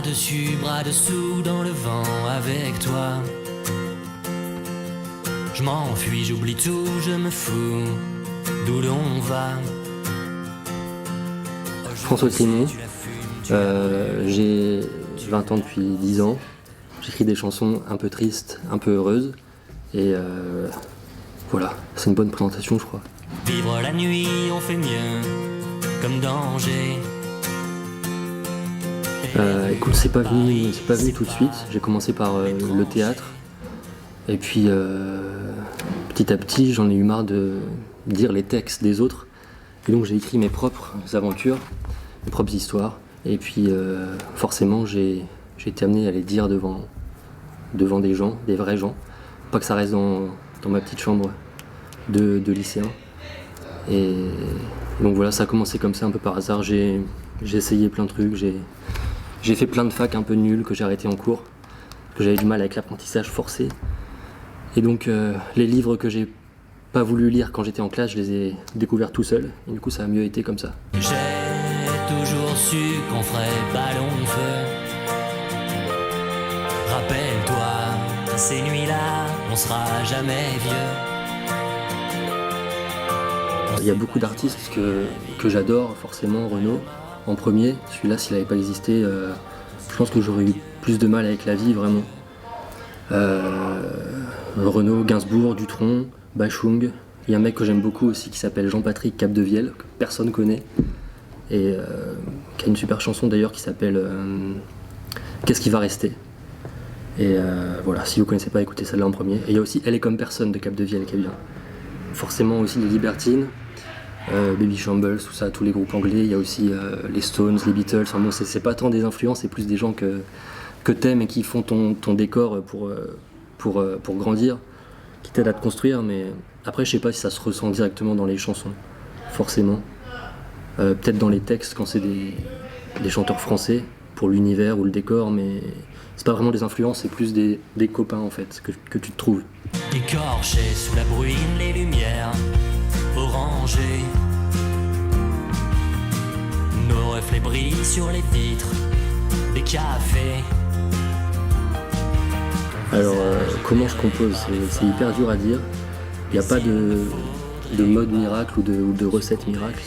Bras dessus, bras dessous, dans le vent avec toi. Je m'enfuis, j'oublie tout, je me fous d'où l'on va. François Clément, j'ai 20 ans depuis 10 ans. J'écris des chansons un peu tristes, un peu heureuses. Et voilà, c'est une bonne présentation, je crois. Vivre la nuit, on fait mieux, comme danger. Écoute, c'est pas venu tout de suite. J'ai commencé par le théâtre. Et puis, petit à petit, j'en ai eu marre de dire les textes des autres. Et donc, j'ai écrit mes propres aventures, mes propres histoires. Et puis, forcément, j'ai été amené à les dire devant des gens, des vrais gens. Pas que ça reste dans ma petite chambre de lycéen. Et donc voilà, ça a commencé comme ça, un peu par hasard. J'ai essayé plein de trucs, j'ai fait plein de facs un peu nuls que j'ai arrêté en cours, que j'avais du mal avec l'apprentissage forcé. Et donc les livres que j'ai pas voulu lire quand j'étais en classe, je les ai découverts tout seul. Et du coup, ça a mieux été comme ça. J'ai toujours su qu'on ferait ballon de feu. Rappelle-toi, ces nuits-là, on sera jamais vieux. Il y a beaucoup d'artistes que j'adore, forcément. Renaud, en premier. Celui-là, s'il n'avait pas existé, je pense que j'aurais eu plus de mal avec la vie, vraiment. Renaud, Gainsbourg, Dutronc, Bachung. Il y a un mec que j'aime beaucoup aussi qui s'appelle Jean-Patrick Capdevielle, que personne connaît. Et qui a une super chanson d'ailleurs qui s'appelle Qu'est-ce qui va rester. Et voilà, si vous ne connaissez pas, écoutez celle-là en premier. Et il y a aussi Elle est comme personne de Capdevielle qui est bien. Forcément aussi les Libertines, Baby Shambles, tout ça, tous les groupes anglais. Il y a aussi les Stones, les Beatles. Enfin bon, c'est pas tant des influences, c'est plus des gens que t'aimes et qui font ton décor pour grandir, qui t'aident à te construire. Mais après, je sais pas si ça se ressent directement dans les chansons, forcément. Peut-être dans les textes quand c'est des chanteurs français pour l'univers ou le décor, mais c'est pas vraiment des influences, c'est plus des copains en fait que tu te trouves. Écorché sous la bruine, les lumières orangées. Nos reflets brillent sur les vitres des cafés. Alors, comment je compose, c'est hyper dur à dire. Il n'y a pas de mode miracle ou de recette miracle.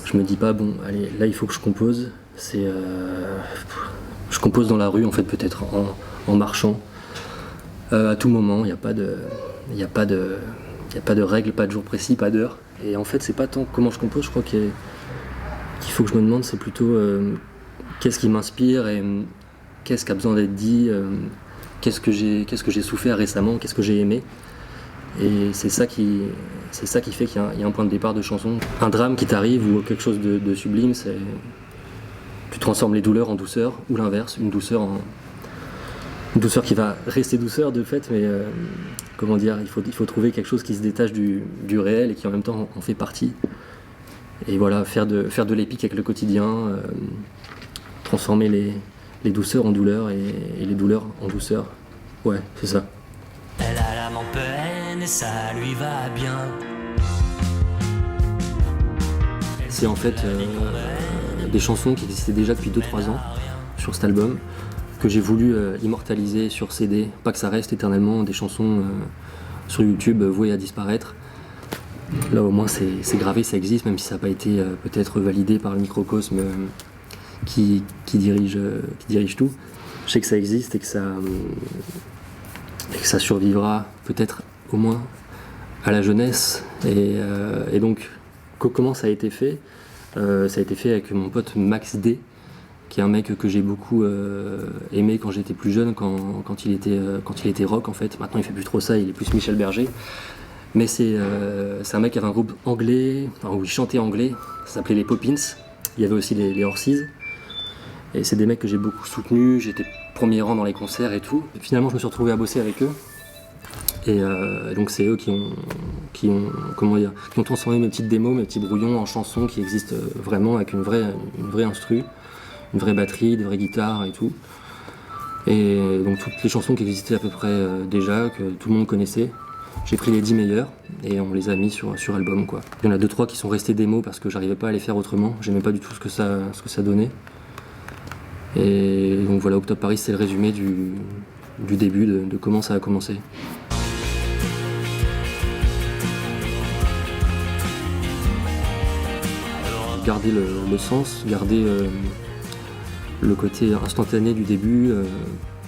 Je me dis pas, bon, allez, là il faut que je compose. Je compose dans la rue, en fait, peut-être en marchant. À tout moment, il n'y a pas de règles, pas de jour précis, pas d'heure. Et en fait, c'est pas tant comment je compose, je crois qu'il faut que je me demande, c'est plutôt qu'est-ce qui m'inspire et qu'est-ce qui a besoin d'être dit, qu'est-ce que j'ai souffert récemment, qu'est-ce que j'ai aimé. Et c'est ça qui fait qu'il y a un point de départ de chanson. Un drame qui t'arrive ou quelque chose de sublime, c'est tu transformes les douleurs en douceur, ou l'inverse, une douceur qui va rester douceur de fait, mais comment dire, il faut trouver quelque chose qui se détache du réel et qui en même temps en fait partie. Et voilà, faire de l'épique avec le quotidien, transformer les douceurs en douleurs et les douleurs en douceur. Ouais, c'est ça. Elle a l'âme en peine et ça lui va bien. C'est en fait des chansons qui existaient déjà depuis 2-3 ans sur cet album, que j'ai voulu immortaliser sur CD, pas que ça reste éternellement des chansons sur YouTube vouées à disparaître. Là au moins c'est gravé, ça existe, même si ça n'a pas été peut-être validé par le microcosme qui dirige tout. Je sais que ça existe et que ça survivra peut-être au moins à la jeunesse. Et donc comment ça a été fait? Ça a été fait avec mon pote Max D, qui est un mec que j'ai beaucoup aimé quand j'étais plus jeune, quand il était rock en fait. Maintenant il fait plus trop ça, il est plus Michel Berger. Mais c'est un mec qui avait un groupe anglais, où il chantait anglais, ça s'appelait les Poppins. Il y avait aussi les Horses. Et c'est des mecs que j'ai beaucoup soutenus, j'étais premier rang dans les concerts et tout. Et finalement je me suis retrouvé à bosser avec eux. Et donc c'est eux qui ont transformé mes petites démos, mes petits brouillons en chansons qui existent vraiment avec une vraie instru, une vraie batterie, des vraies guitares et tout. Et donc toutes les chansons qui existaient à peu près déjà, que tout le monde connaissait, j'ai pris les 10 meilleures et on les a mis sur album quoi. Il y en a 2-3 qui sont restés démos parce que j'arrivais pas à les faire autrement, j'aimais pas du tout ce que ça donnait. Et donc voilà, Octobre Paris, c'est le résumé du début, de comment ça a commencé. Garder le sens, garder le côté instantané du début,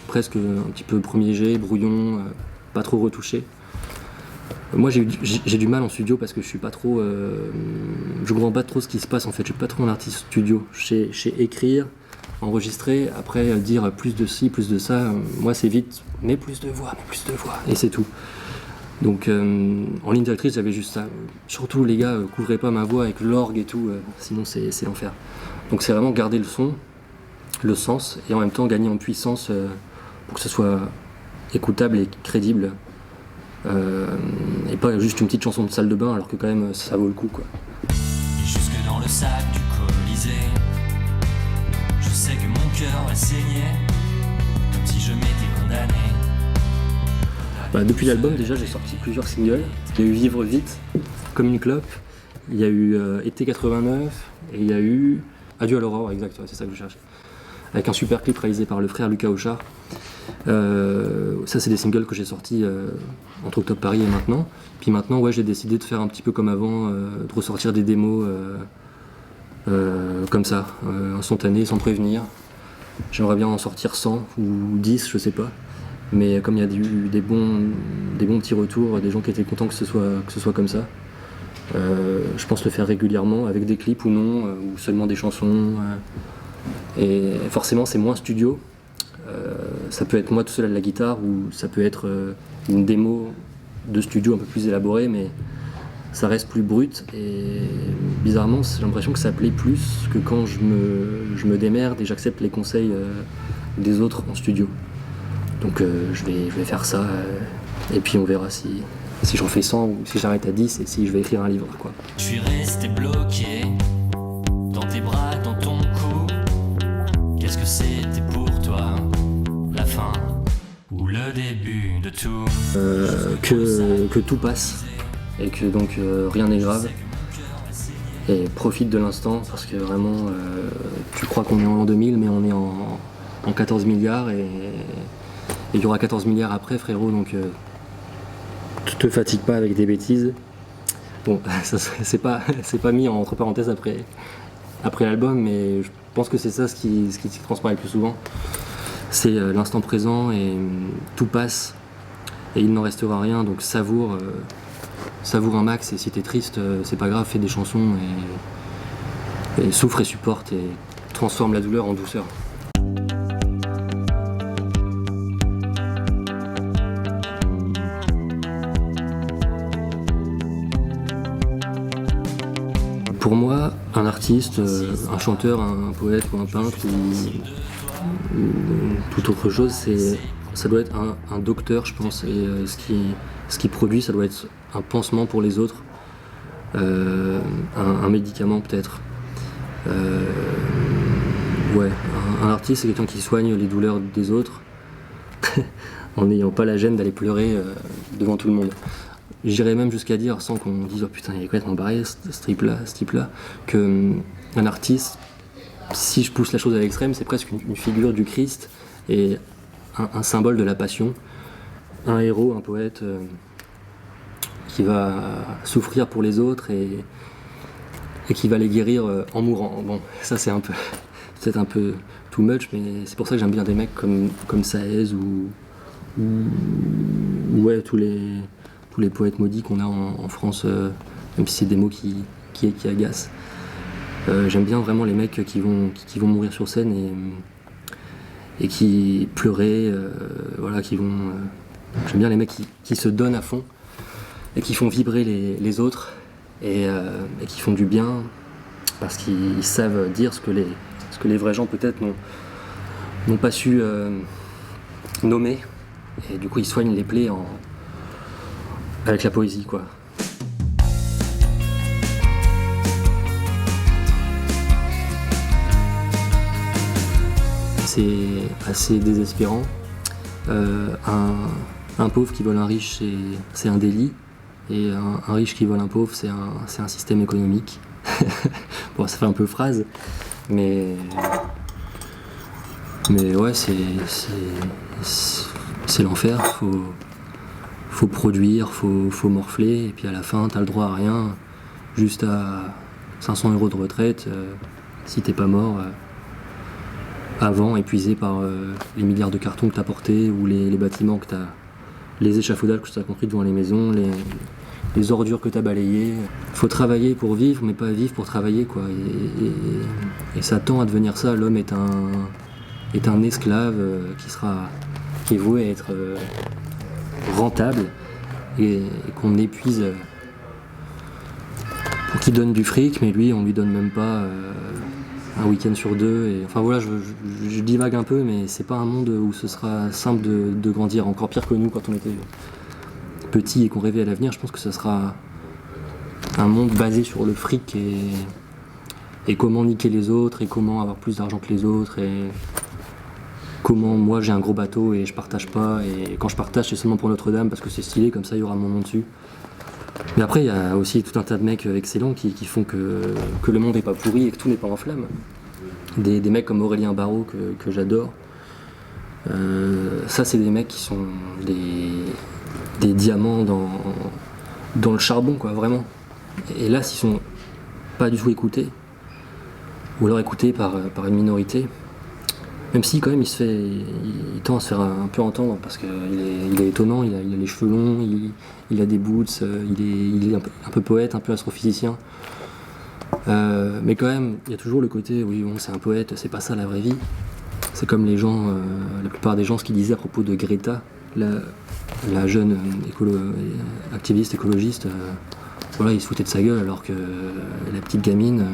presque un petit peu premier jet, brouillon, pas trop retouché. Moi j'ai du mal en studio parce que je suis pas trop, je comprends pas trop ce qui se passe en fait. Je suis pas trop un artiste studio. Je sais écrire, enregistrer, après dire plus de ci, plus de ça. Moi c'est vite, mais plus de voix, et c'est tout. Donc en ligne directrice j'avais juste ça. Surtout les gars, couvrez pas ma voix avec l'orgue et tout, sinon c'est l'enfer. Donc c'est vraiment garder le son, le sens, et en même temps gagner en puissance pour que ce soit écoutable et crédible. Et pas juste une petite chanson de salle de bain alors que quand même ça vaut le coup quoi. Et jusque dans le sac du Colisée, je sais que mon cœur va saigner, comme si je m'étais condamné. Depuis l'album déjà j'ai sorti plusieurs singles. Il y a eu Vivre vite, Comme une clope, il y a eu Été 89 et il y a eu Adieu à l'aurore, exact, ouais, c'est ça que je cherchais. Avec un super clip réalisé par le frère Lucas Auchard. Ça c'est des singles que j'ai sortis entre Octobre Paris et maintenant. Puis maintenant ouais, j'ai décidé de faire un petit peu comme avant, de ressortir des démos comme ça, instantanées, sans prévenir. J'aimerais bien en sortir 100 ou 10, je sais pas. Mais comme il y a eu des bons petits retours, des gens qui étaient contents que ce soit comme ça, je pense le faire régulièrement, avec des clips ou non, ou seulement des chansons. Et forcément c'est moins studio. Ça peut être moi tout seul à la guitare ou ça peut être une démo de studio un peu plus élaborée, mais ça reste plus brut et bizarrement j'ai l'impression que ça plaît plus que quand je me démerde et j'accepte les conseils des autres en studio. Donc je vais faire ça et puis on verra si j'en fais 100 ou si j'arrête à 10 et si je vais écrire un livre quoi. Je suis resté bloqué dans tes bras, dans ton cou. Qu'est-ce que c'était pour toi, la fin ou le début de tout? Que tout passe et que donc rien n'est grave. Et profite de l'instant parce que vraiment tu crois qu'on est en l'an 2000 mais on est en 14 milliards et il y aura 14 milliards après frérot, donc te fatigue pas avec des bêtises. Bon, ça, c'est pas mis entre parenthèses après l'album, mais je pense que c'est ça ce qui transparaît le plus souvent. C'est l'instant présent et tout passe et il n'en restera rien, donc savoure un max et si t'es triste, c'est pas grave, fais des chansons et souffre et supporte et transforme la douleur en douceur. Pour moi, un artiste, un chanteur, un poète ou un peintre ou toute autre chose, ça doit être un docteur, je pense, et ce qui produit, ça doit être un pansement pour les autres, un médicament peut-être. Un artiste, c'est quelqu'un qui soigne les douleurs des autres en n'ayant pas la gêne d'aller pleurer devant tout le monde. J'irais même jusqu'à dire, sans qu'on dise « Oh putain, il est complètement barré ce type-là », qu'un artiste, si je pousse la chose à l'extrême, c'est presque une figure du Christ et un symbole de la passion. Un héros, un poète qui va souffrir pour les autres et qui va les guérir en mourant. Bon, ça c'est peut-être un peu too much, mais c'est pour ça que j'aime bien des mecs comme Saez ou ouais, tous les poètes maudits qu'on a en France, même si c'est des mots qui agacent. J'aime bien vraiment les mecs qui vont mourir sur scène et qui pleuraient, j'aime bien les mecs qui se donnent à fond et qui font vibrer les autres et qui font du bien parce qu'ils savent dire ce que les vrais gens peut-être n'ont pas su nommer, et du coup ils soignent les plaies avec la poésie quoi. C'est assez désespérant. Un pauvre qui vole un riche, c'est un délit, et un riche qui vole un pauvre, c'est un système économique. Bon, ça fait un peu phrase, mais Mais ouais, c'est l'enfer. Faut produire, faut morfler, et puis à la fin, t'as le droit à rien, juste à 500 € de retraite, si t'es pas mort avant, épuisé par les milliards de cartons que t'as portés, ou les bâtiments que t'as, les échafaudages que t'as construits devant les maisons, les ordures que t'as balayées. Faut travailler pour vivre, mais pas vivre pour travailler, quoi. Et ça tend à devenir ça. L'homme est un esclave qui est voué à être rentable et qu'on épuise pour qu'il donne du fric, mais lui on lui donne même pas un week-end sur 2. Et enfin voilà, je divague un peu, mais c'est pas un monde où ce sera simple de grandir. Encore pire que nous quand on était petit et qu'on rêvait à l'avenir. Je pense que ce sera un monde basé sur le fric et comment niquer les autres, et comment avoir plus d'argent que les autres, et comment moi j'ai un gros bateau et je partage pas, et quand je partage c'est seulement pour Notre-Dame parce que c'est stylé, comme ça il y aura mon nom dessus. Mais après il y a aussi tout un tas de mecs excellents qui font que le monde n'est pas pourri et que tout n'est pas en flammes. Des mecs comme Aurélien Barraud que j'adore. Ça c'est des mecs qui sont des diamants dans le charbon, quoi, vraiment. Et là s'ils sont pas du tout écoutés, ou alors écoutés par une minorité, même si quand même il tend à se faire un peu entendre parce qu'il est étonnant, il a les cheveux longs, il a des boots, il est un peu poète, un peu astrophysicien. Mais quand même, il y a toujours le côté, oui bon c'est un poète, c'est pas ça la vraie vie. C'est comme les gens, la plupart des gens, ce qu'ils disaient à propos de Greta, la jeune activiste écologiste, voilà, ils se foutaient de sa gueule alors que la petite gamine,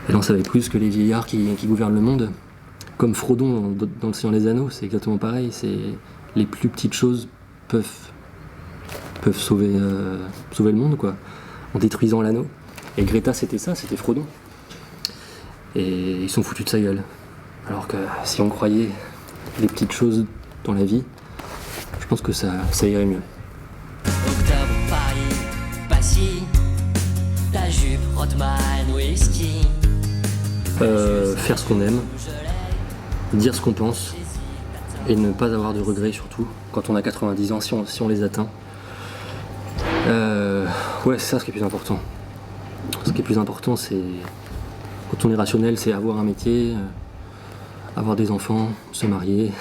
elle en savait plus que les vieillards qui gouvernent le monde. Comme Frodon dans Le Seigneur des Anneaux, c'est exactement pareil. Les plus petites choses peuvent sauver le monde, quoi, en détruisant l'anneau. Et Greta, c'était ça, c'était Frodon. Et ils sont foutus de sa gueule. Alors que si on croyait les petites choses dans la vie, je pense que ça irait mieux. Octobre, Paris, Passy, ta jupe, Rodman, whisky. Faire ce qu'on aime, dire ce qu'on pense, et ne pas avoir de regrets, surtout quand on a 90 ans, si on les atteint. Ouais, c'est ça ce qui est plus important. Ce qui est plus important, c'est, quand on est rationnel, c'est avoir un métier, avoir des enfants, se marier,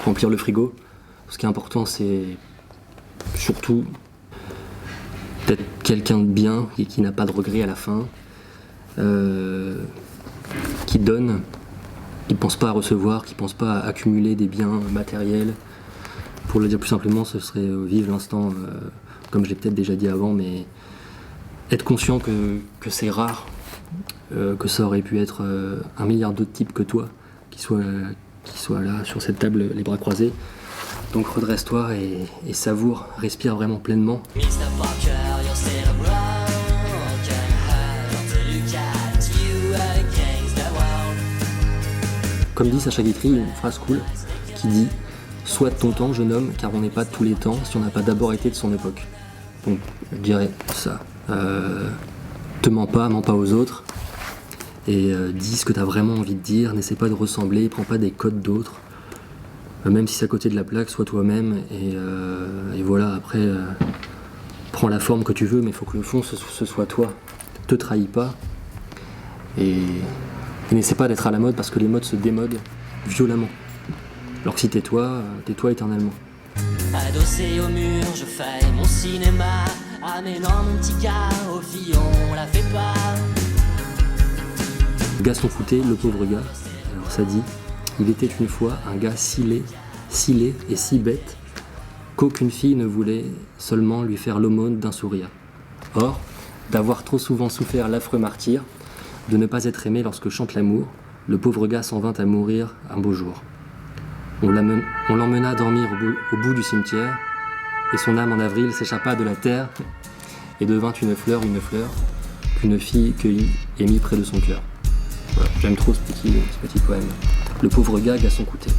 remplir le frigo. Ce qui est important, c'est surtout d'être quelqu'un de bien et qui n'a pas de regrets à la fin, qui donne, qui ne pense pas à recevoir, qui ne pense pas à accumuler des biens matériels. Pour le dire plus simplement, ce serait vivre l'instant, comme j'ai peut-être déjà dit avant, mais être conscient que c'est rare, que ça aurait pu être 1 milliard d'autres types que toi qui soient là sur cette table les bras croisés. Donc redresse-toi et savoure, respire vraiment pleinement. Comme dit Sacha Guitry, une phrase cool qui dit « Sois de ton temps, jeune homme, car on n'est pas de tous les temps si on n'a pas d'abord été de son époque. » Donc je dirais ça. Te mens pas aux autres, et dis ce que tu as vraiment envie de dire, n'essaie pas de ressembler, prends pas des codes d'autres. Même si c'est à côté de la plaque, sois toi-même, et voilà, après, prends la forme que tu veux, mais il faut que le fond, ce soit toi. Te trahis pas, et n'essaie pas d'être à la mode, parce que les modes se démodent violemment. Alors que si t'es toi éternellement. Adossé au mur, je fais mon cinéma, amenant mon petit gars au fillon, la fais pas. Gaston Fouté, le pauvre gars, alors ça dit: il était une fois un gars si laid et si bête qu'aucune fille ne voulait seulement lui faire l'aumône d'un sourire. Or, d'avoir trop souvent souffert l'affreux martyre, de ne pas être aimé lorsque chante l'amour, le pauvre gars s'en vint à mourir un beau jour. On l'emmena dormir au bout du cimetière, et son âme en avril s'échappa de la terre et devint une fleur qu'une fille cueillit et mit près de son cœur. Voilà, j'aime trop ce petit poème. Le pauvre gars, Gaston Coutet.